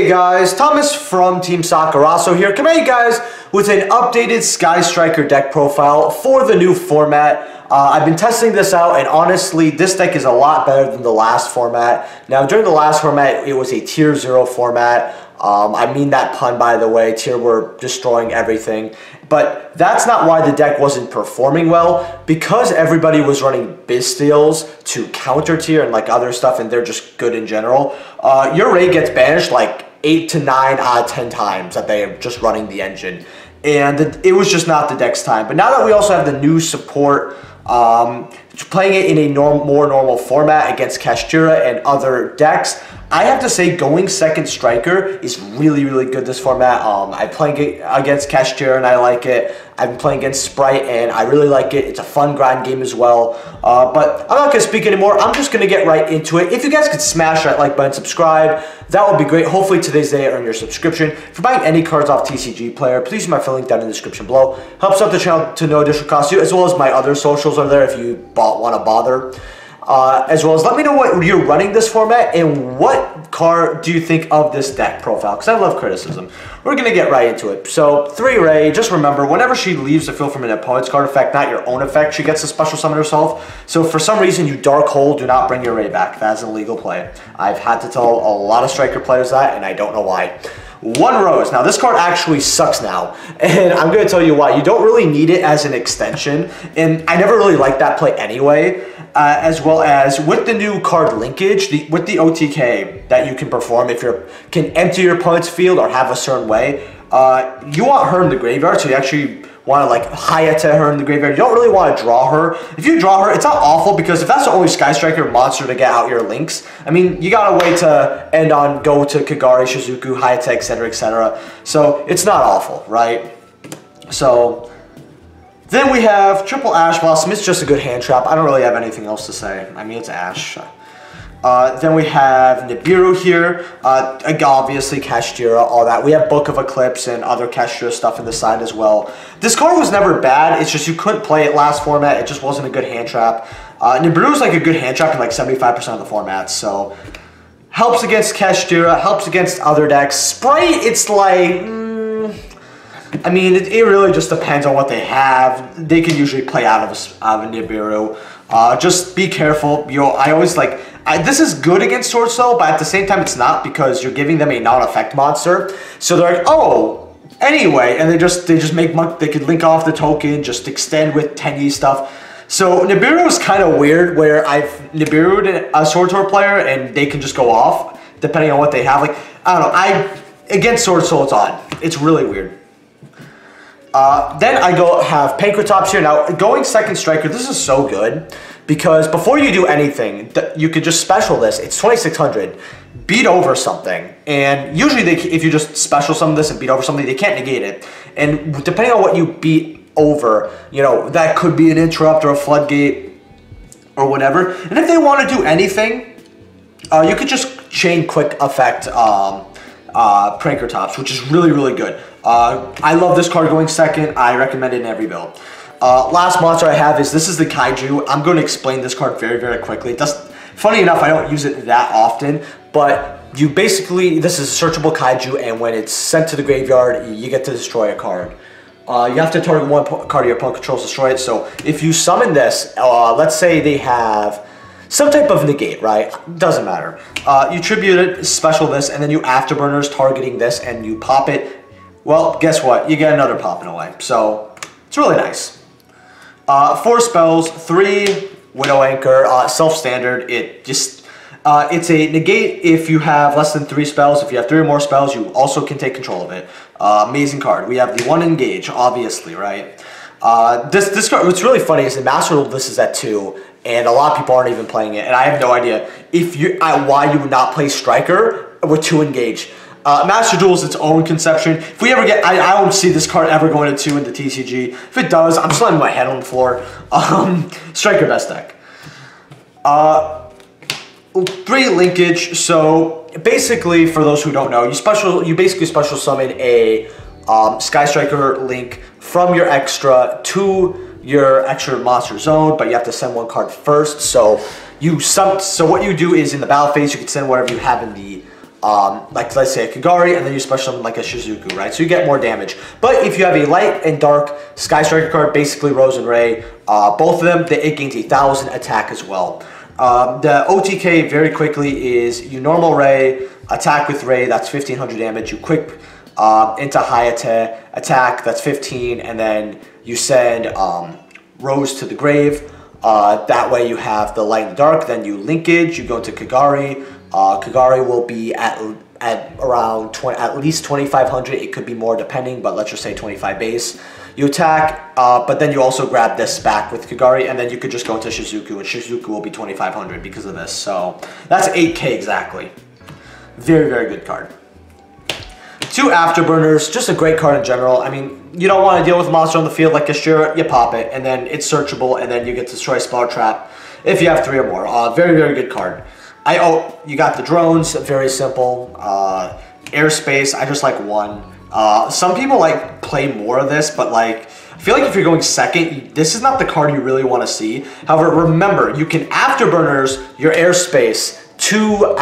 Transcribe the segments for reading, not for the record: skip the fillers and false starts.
Hey guys, Thomas from Team Sakurazo here, coming at you guys with an updated Sky Striker deck profile for the new format. I've been testing this out, and honestly, this deck is a lot better than the last format. Now, during the last format, it was a Tier 0 format. I mean that pun, by the way. Tier were destroying everything. But that's not why the deck wasn't performing well. Because everybody was running Bystials to counter Tier and like other stuff, and they're just good in general, your raid gets banished like 8 to 9 out of 10 times that they are just running the engine. And it was just not the deck's time. But now that we also have the new support, playing it in a more normal format against Kashtira and other decks, I have to say going second striker is really good this format. I'm playing against Kashtira and I like it. I've been playing against Sprite and I really like it. It's a fun grind game as well. But I'm not going to speak anymore. I'm just going to get right into it. If you guys could smash that like button, subscribe, that would be great. Hopefully today's day earn your subscription. If you're buying any cards off TCG Player, please use my affiliate link down in the description below. Helps out the channel to no additional cost to you, as well as my other socials are there if you want to bother. As well as let me know what you're running this format and what card do you think of this deck profile, because I love criticism. We're going to get right into it. So 3 Ray, just remember, whenever she leaves the field from an opponent's card effect, not your own effect, she gets to special summon herself. So if for some reason you Dark Hole, do not bring your Ray back. That is an illegal play. I've had to tell a lot of Striker players that, and I don't know why. 1 Rose. Now this card actually sucks now, and I'm going to tell you why. You don't really need it as an extension, and I never really liked that play anyway. As well as with the new card linkage, with the OTK that you can perform if you can empty your opponent's field or have a certain way, you want her in the graveyard, so you actually want to like Hayate her in the graveyard. You don't really want to draw her. If you draw her, it's not awful, because if that's the only Sky Striker monster to get out your links, I mean, you gotta wait to end on go to Kagari, Shizuku, Hayate, etc., etc. So it's not awful, right? So then we have Triple Ash Blossom. It's just a good hand trap. I don't really have anything else to say. I mean, it's Ash. Then we have Nibiru here. Obviously, Kashtira, all that. We have Book of Eclipse and other Kashtira stuff in the side as well. This card was never bad. It's just you couldn't play it last format. It just wasn't a good hand trap. Nibiru is like a good hand trap in like 75% of the formats. So helps against Kashtira, helps against other decks. Sprite, it's like, I mean, it really just depends on what they have. They can usually play out of a Nibiru. Just be careful. I always like, this is good against Sword Soul, but at the same time it's not, because you're giving them a non-effect monster. So they're like, oh, anyway, and they just make they could link off the token, just extend with Tenyi stuff. So Nibiru is kind of weird, where I've Nibiru'd a Sword Sword player and they can just go off depending on what they have. Like, I don't know. Against Sword Soul, it's on. It's really weird. Then I have Pankratops here. Now, going second striker, this is so good, because before you do anything, you could just special this. It's 2600. Beat over something. And usually, if you just special summon this and beat over something, they can't negate it. And depending on what you beat over, you know, that could be an interrupt or a floodgate or whatever. And if they want to do anything, you could just chain quick effect Pankratops, which is really good. I love this card going second. I recommend it in every build. Last monster I have this is the Kaiju. I'm going to explain this card very quickly. Funny enough, I don't use it that often, but you basically, this is a searchable Kaiju, and when it's sent to the graveyard, you get to destroy a card. You have to target one card your opponent controls to destroy it. So if you summon this, let's say they have some type of negate, right? Doesn't matter. You tribute it, special this, and then you afterburners targeting this, and you pop it. Well, guess what? You get another pop in a way. So it's really nice. 4 spells, 3 Widow Anchor, self-standard. It's a negate if you have less than 3 spells. If you have 3 or more spells, you also can take control of it. Amazing card. We have the 1 Engage, obviously, right? This card, what's really funny is in Master Duel, this is at 2, and a lot of people aren't even playing it, and I have no idea why you would not play Striker with 2 Engage. Master Duel is its own conception. If we ever get, I don't see this card ever going to 2 in the TCG. If it does, I'm slamming my head on the floor. Striker best deck. 3 linkage. So basically, for those who don't know, you basically special summon a Sky Striker link from your extra to your extra monster zone, but you have to send 1 card first. So what you do is in the battle phase, you can send whatever you have in the like let's say a Kagari, and then you special summon like a Shizuku, right? So you get more damage. But if you have a light and dark Sky Striker card, basically Rose and Ray, both of them, it gains 1,000 attack as well. The OTK very quickly is you normal Ray, attack with Ray, that's 1,500 damage. You quick into Hayate, attack, that's 15, and then you send Rose to the grave. That way you have the light and the dark. Then you linkage, you go into Kagari. Kagari will be at around at least 2,500. It could be more depending, but let's just say 25 base. You attack, but then you also grab this back with Kagari, and then you could just go into Shizuku, and Shizuku will be 2,500 because of this. So that's 8k exactly. Very, very good card. 2 Afterburners, just a great card in general. I mean, you don't want to deal with a monster on the field like Ashura, you pop it, and then it's searchable, and then you get to destroy Spell Trap if you have 3 or more. Very, very good card. You got the drones, very simple. Airspace, I just like 1. Some people like play more of this, but like I feel like if you're going second, this is not the card you really want to see. However, remember, you can Afterburners your airspace to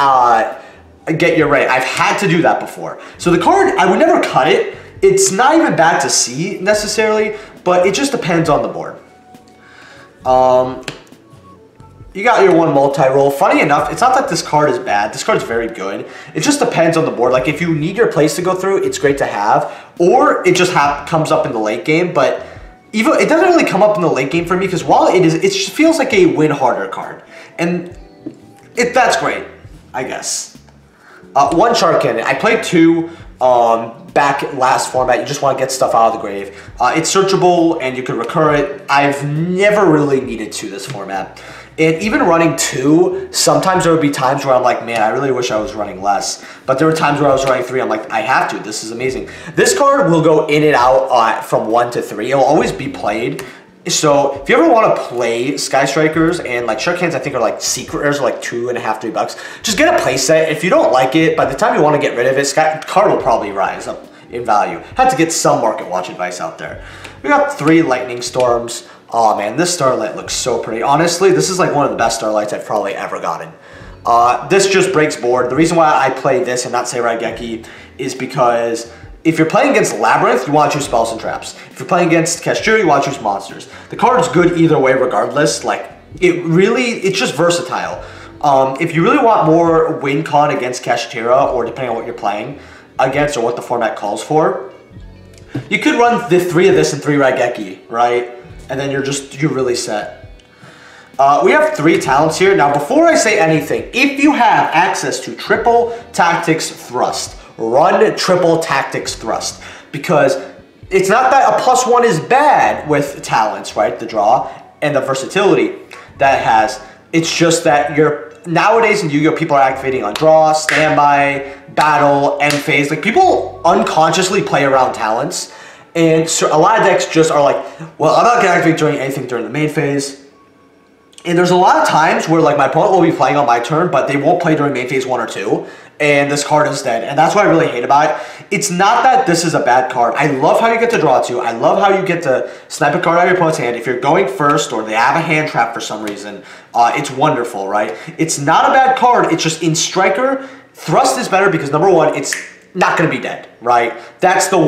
get your Ray. I've had to do that before. So the card, I would never cut it. It's not even bad to see necessarily, but it just depends on the board. You got your 1 multi-roll. Funny enough, it's not that this card is bad. This card is very good. It just depends on the board. Like if you need your plays to go through, it's great to have. Or it just comes up in the late game. But even it doesn't really come up in the late game for me because while it just feels like a win harder card. And that's great, I guess. 1 Shark Cannon. I played 2 back last format. You just want to get stuff out of the grave. It's searchable and you can recur it. I've never really needed to this format. And even running 2, sometimes there would be times where I'm like, man, I really wish I was running less. But there were times where I was running 3. I'm like, I have to. This is amazing. This card will go in and out from 1 to 3. It'll always be played. So if you ever want to play Sky Strikers and like Shark Cannons, I think are like secret rares are like $2.5, $3. Just get a playset. If you don't like it, by the time you want to get rid of it, card will probably rise up in value. Had to get some market watch advice out there. We got 3 Lightning Storms. Oh man, this Starlight looks so pretty. Honestly, this is like one of the best Starlights I've probably ever gotten. This just breaks board. The reason why I play this and not say Raigeki is because if you're playing against Labyrinth, you want to choose spells and traps. If you're playing against Kashtira, you want to choose monsters. The card's good either way regardless. Like, it's just versatile. If you really want more win con against Kashtira, or depending on what you're playing against or what the format calls for, you could run the 3 of this and 3 Raigeki, right? And then you're really set. We have 3 talents here. Now, before I say anything, if you have access to triple tactics thrust, run triple tactics thrust, because it's not that a +1 is bad with talents, right? The draw and the versatility that it has. It's just that nowadays in Yu-Gi-Oh, people are activating on draw, standby, battle, end phase. Like people unconsciously play around talents, and so a lot of decks just are like, well, I'm not gonna activate during anything during the main phase. And there's a lot of times where like my opponent will be playing on my turn, but they won't play during main phase 1 or 2, and this card is dead. And that's what I really hate about it. It's not that this is a bad card. I love how you get to draw 2. I love how you get to snipe a card out of your opponent's hand. If you're going first or they have a hand trap for some reason, it's wonderful, right? It's not a bad card. It's just in Striker, Thrust is better because number 1, it's not going to be dead, right? That's the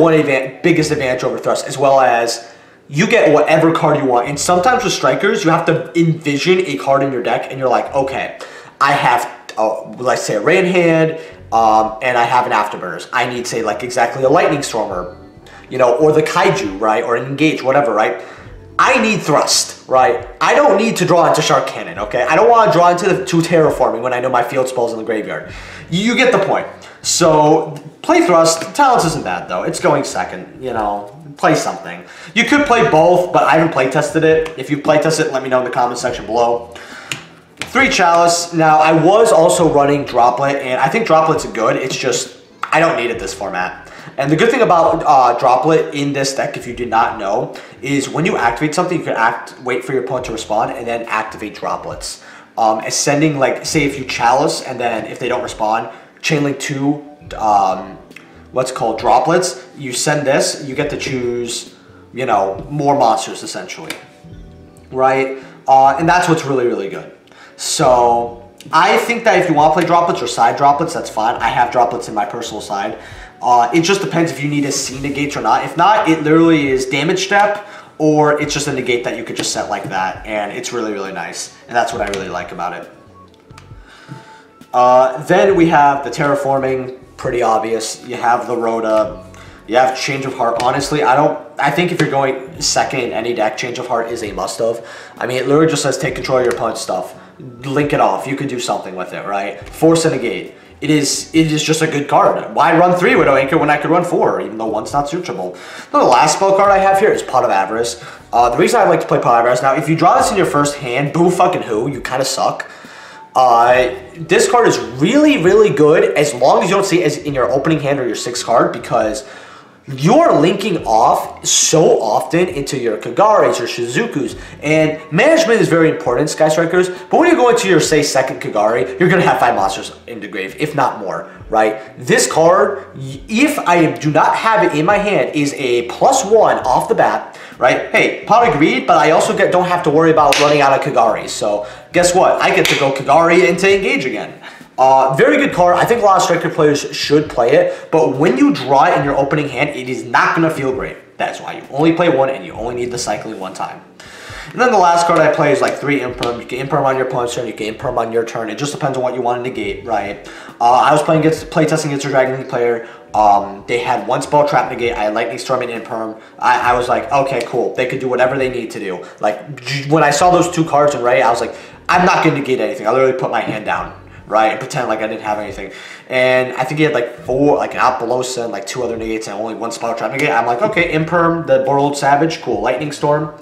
biggest advantage over Thrust, as well as you get whatever card you want. And sometimes with Strikers, you have to envision a card in your deck, and you're like, okay, I have, let's say, a Ray in hand, and I have an Afterburners. I need, say, like exactly a Lightning Storm, or, you know, or the Kaiju, right, or an Engage, whatever, right? I need Thrust, right? I don't need to draw into Shark Cannon, okay? I don't want to draw into the 2 Terraforming when I know my field spell's in the graveyard. You get the point. So, play Thrust. Talents isn't bad, though. It's going second, you know. Play something. You could play both, but I haven't play tested it. If you play tested it, let me know in the comment section below. 3 Chalice. Now, I was also running Droplet, and I think Droplet's good. It's just, I don't need it this format. And the good thing about Droplet in this deck, if you did not know, is when you activate something, you can wait for your opponent to respond, and then activate Droplets. Sending, like, say if you Chalice, and then if they don't respond, Chainlink 2, what's called Droplets, you send this, you get to choose, you know, more monsters essentially, right? And that's what's really, really good. So I think that if you want to play droplets or side droplets, that's fine. I have droplets in my personal side. It just depends if you need to see negates or not. If not, it literally is damage step, or it's just a negate that you could just set like that, and it's really, really nice. And that's what I really like about it. Then we have the Terraforming, pretty obvious. You have the Rhoda. You have Change of Heart. Honestly, I think if you're going second in any deck, Change of Heart is a must-have. I mean, it literally just says take control of your opponent's stuff. Link it off. You could do something with it, right? Force a negate. It is just a good card. Why run 3 Widow Anchor when I could run 4, even though 1's not searchable? The last spell card I have here is Pot of Avarice. The reason I like to play Pot of Avarice, now, if you draw this in your first hand, boo fucking who, you kind of suck. This card is really, really good as long as you don't see it as in your opening hand or your 6th card, because you're linking off so often into your Kagares or Shizukus, and management is very important, Sky Strikers, but when you go into your, say, 2nd Kagari, you're going to have 5 monsters in the grave, if not more, right? This card, if I do not have it in my hand, is a +1 off the bat, right? Hey, Pot of Greed, but I also don't have to worry about running out of Kagaris, so guess what? I get to go Kagari into Engage again. Very good card. I think a lot of Striker players should play it, but when you draw it in your opening hand, it is not going to feel great. That's why you only play 1 and you only need the cycling 1 time. And then the last card I play is like 3 Imperm. You can Imperm on your opponent's turn, you can Imperm on your turn. It just depends on what you want to negate, right? I was playtesting against a Dragon League player. They had 1 spell trap negate. I had Lightning Storm and Imperm. I was like, okay, cool. They could do whatever they need to do. Like, when I saw those 2 cards in Ray, I was like, I'm not going to negate anything. I literally put my hand down, right, and pretend like I didn't have anything. And I think he had like 4, like an Apollosa and like 2 other negates and only 1 spell trap negate. I'm like, okay, Imperm, the Borrowed Savage, cool. Lightning Storm.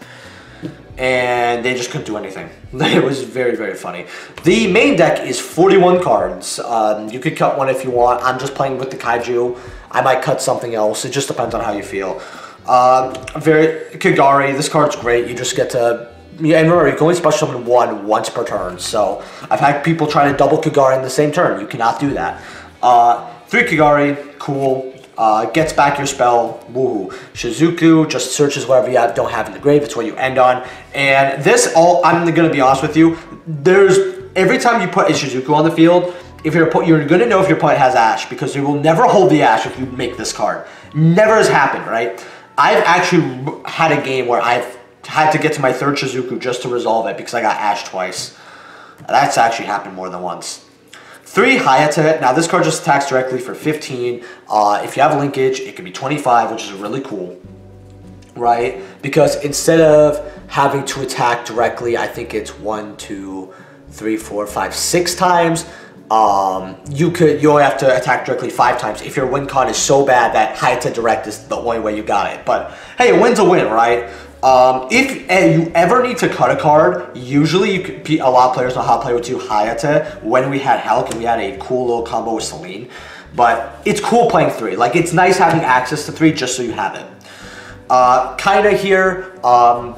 And they just couldn't do anything. It was very, very funny. The main deck is 41 cards. You could cut 1 if you want. I'm just playing with the Kaiju. I might cut something else. It just depends on how you feel. Kagari, this card's great. You just get to... Yeah, and remember, you can only special summon 1 once per turn. So I've had people try to double Kagari in the same turn. You cannot do that. 3 Kagari, cool. Gets back your spell, woohoo. Shizuku just searches whatever you don't have in the grave. It's what you end on. And this, I'm going to be honest with you, every time you put a Shizuku on the field, you're going to know if your opponent has Ash, because they will never hold the Ash if you make this card. Never has happened, right? I've actually had a game where I've had to get to my 3rd Shizuku just to resolve it because I got Ash twice. That's actually happened more than once. 3 Hayate. Now this card just attacks directly for 15. If you have linkage, it can be 25, which is really cool, right? Because instead of having to attack directly, I think it's 1, 2, 3, 4, 5, 6 times. You only have to attack directly 5 times if your win con is so bad that Hayate Direct is the only way you got it. But hey, a win's a win, right? If you ever need to cut a card, usually a lot of players know how to play with 2 Hayate. When we had Hulk and we had a cool little combo with Celine. But it's cool playing 3. Like, it's nice having access to 3 just so you have it. Kinda here,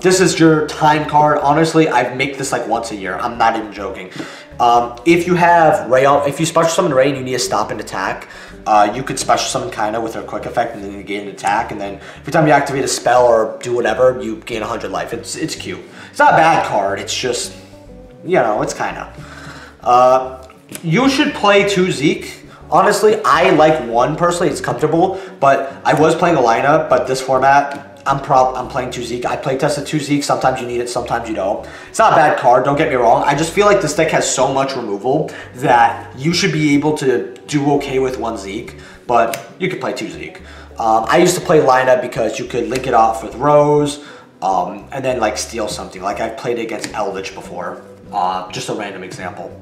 this is your time card. Honestly, I make this like once a year. I'm not even joking. If you have Ray, if you special summon Ray and you need to stop an attack, you could special summon Kinda with her quick effect and then you gain an attack, and then every time you activate a spell or do whatever, you gain 100 life. It's cute. It's not a bad card, it's just, you know, it's Kinda. You should play 2 Zeke. Honestly, I like 1 personally, it's comfortable, but I was playing a lineup, but this format, I'm playing 2 Zeke. I play tested 2 Zeke, sometimes you need it, sometimes you don't. It's not a bad card, don't get me wrong. I just feel like this deck has so much removal that you should be able to do okay with 1 Zeke, but you could play 2 Zeke. I used to play lineup because you could link it off with Rose, and then like steal something. Like I've played against Eldritch before, just a random example.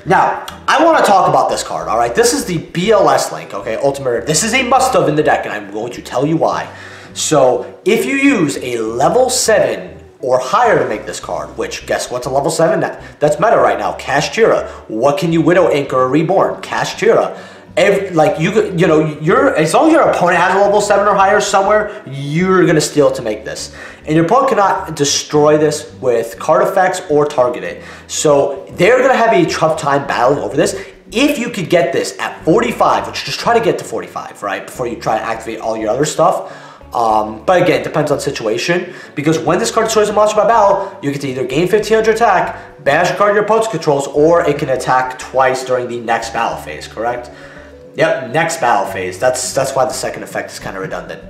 Now, I want to talk about this card, alright? This is the BLS link, okay? Ultimate. This is a must-have in the deck, and I'm going to tell you why. So, if you use a level 7 or higher to make this card, which, guess what's a level 7? That's meta right now. Kashtira. What can you Widow Anchor or Reborn? Kashtira. As long as your opponent has a level 7 or higher somewhere, you're going to steal to make this. And your opponent cannot destroy this with card effects or target it. So they're going to have a tough time battling over this. If you could get this at 45, which just try to get to 45, right, before you try to activate all your other stuff, But again, it depends on situation, because when this card destroys a monster by battle, you get to either gain 1500 attack, banish a card your opponent controls, or it can attack twice during the next battle phase, correct? Yep, next battle phase. That's why the second effect is kind of redundant.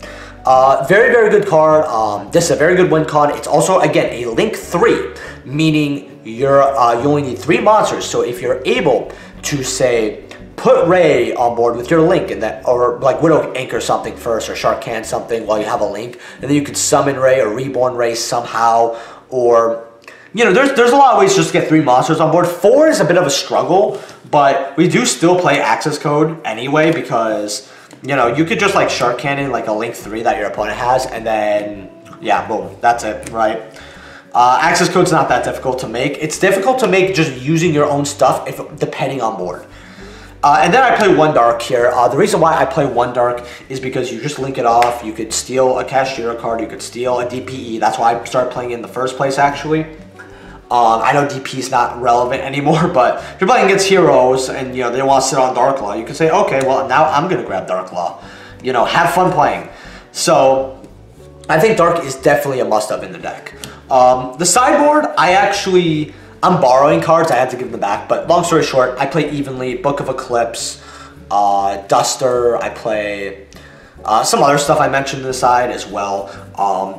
Very, very good card. This is a very good win con. It's also, again, a Link 3, meaning you only need 3 monsters. So if you're able to, say, put Ray on board with your Link, and that, or like Widow Anchor something first, or Shark Can something while you have a Link, and then you could summon Ray or Reborn Ray somehow, or, you know, there's a lot of ways just to get 3 monsters on board. 4 is a bit of a struggle, but we do still play access code anyway, because, you know, you could just like Shark Cannon like a Link 3 that your opponent has, and then, yeah, boom, that's it, right? Access code's not that difficult to make. It's difficult to make just using your own stuff, depending on board. And then I play One Dark here. The reason why I play One Dark is because you just link it off. You could steal a Cashier card. You could steal a DPE. That's why I started playing it in the first place, actually. I know DP is not relevant anymore, but if you're playing against heroes and, you know, they want to sit on Dark Law, you can say, okay, well, now I'm going to grab Dark Law. You know, have fun playing. So I think Dark is definitely a must-have in the deck. The sideboard, I'm borrowing cards. I had to give them back, but long story short, I play evenly. Book of Eclipse, Duster. I play some other stuff I mentioned to the side as well.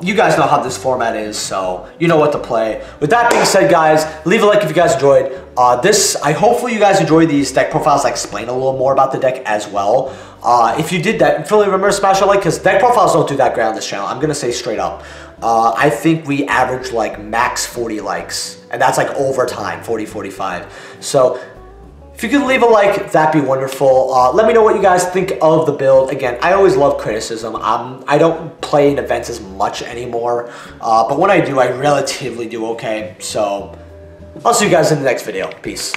You guys know how this format is, so you know what to play. With that being said, guys, leave a like if you guys enjoyed hopefully you guys enjoy these deck profiles. I explain a little more about the deck as well. If you did that, fully remember to smash a like, because deck profiles don't do that great on this channel. I'm gonna say straight up. I think we average like max 40 likes, and that's like over time, 40, 45. So if you could leave a like, that'd be wonderful. Let me know what you guys think of the build. Again, I always love criticism. I don't play in events as much anymore, but when I do, I relatively do okay. So I'll see you guys in the next video. Peace.